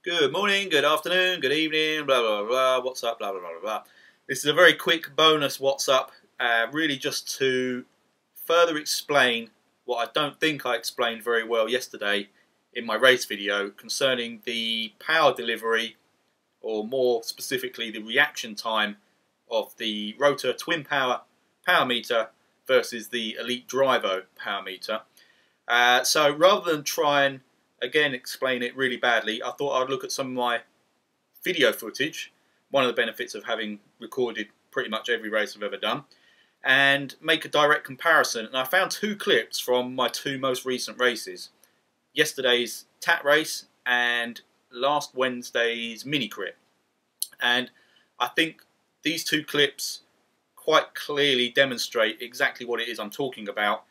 Good morning, good afternoon, good evening, blah blah blah, what's up, blah blah blah blah. This is a very quick bonus what's up, really just to further explain what I don't think I explained very well yesterday in my race video concerning the power delivery, or more specifically the reaction time of the rotor twin power meter versus the Elite Drivo power meter. So rather than try and again explain it really badly, I thought I'd look at some of my video footage, one of the benefits of having recorded pretty much every race I've ever done, and make a direct comparison. And I found two clips from my two most recent races, yesterday's TAT race and last Wednesday's mini crit. And I think these two clips quite clearly demonstrate exactly what it is I'm talking about,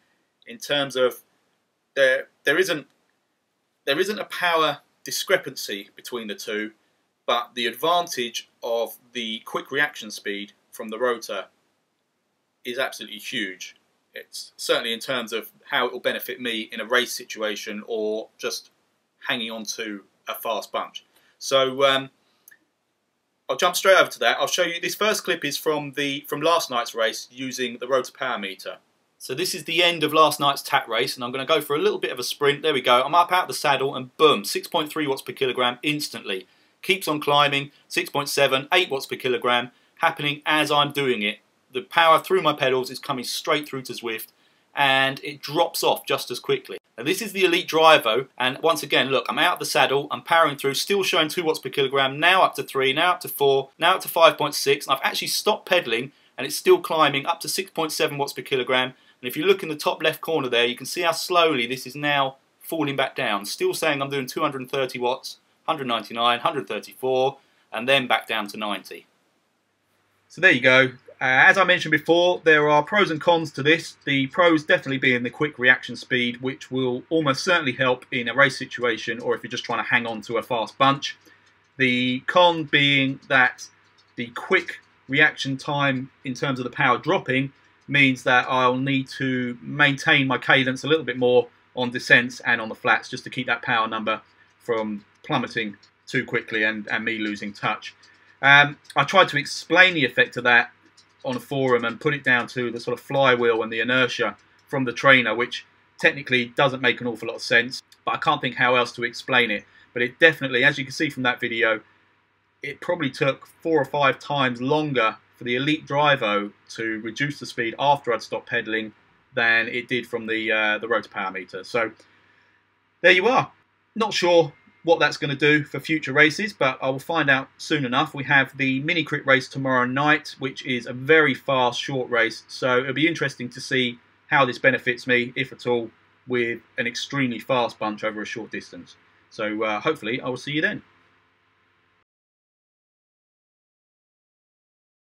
in terms of there isn't a power discrepancy between the two, but the advantage of the quick reaction speed from the rotor is absolutely huge. It's certainly in terms of how it will benefit me in a race situation or just hanging on to a fast bunch. So I'll jump straight over to that. I'll show you, this first clip is from last night's race using the rotor power meter. So this is the end of last night's TAT race, and I'm going to go for a little bit of a sprint. There we go. I'm up out of the saddle and boom, 6.3 watts per kilogram instantly. Keeps on climbing, 6.7, 8 watts per kilogram, happening as I'm doing it. The power through my pedals is coming straight through to Zwift, and it drops off just as quickly. Now this is the Elite Drivo, and once again, look, I'm out of the saddle, I'm powering through, still showing 2 watts per kilogram, now up to 3, now up to 4, now up to 5.6, and I've actually stopped pedaling, and it's still climbing up to 6.7 watts per kilogram. And if you look in the top left corner there, you can see how slowly this is now falling back down. Still saying I'm doing 230 watts, 199, 134, and then back down to 90. So there you go. As I mentioned before, there are pros and cons to this. The pros definitely being the quick reaction speed, which will almost certainly help in a race situation or if you're just trying to hang on to a fast bunch. The con being that the quick reaction time in terms of the power dropping means that I'll need to maintain my cadence a little bit more on descents and on the flats just to keep that power number from plummeting too quickly and me losing touch. I tried to explain the effect of that on a forum and put it down to the sort of flywheel and the inertia from the trainer, which technically doesn't make an awful lot of sense, but I can't think how else to explain it. But it definitely, as you can see from that video, it probably took 4 or 5 times longer for the Elite Drivo to reduce the speed after I'd stopped pedaling than it did from the rotor power meter. So there you are. Not sure what that's going to do for future races, but I will find out soon enough. We have the mini crit race tomorrow night, which is a very fast short race, so it'll be interesting to see how this benefits me, if at all, with an extremely fast bunch over a short distance. So hopefully I will see you then.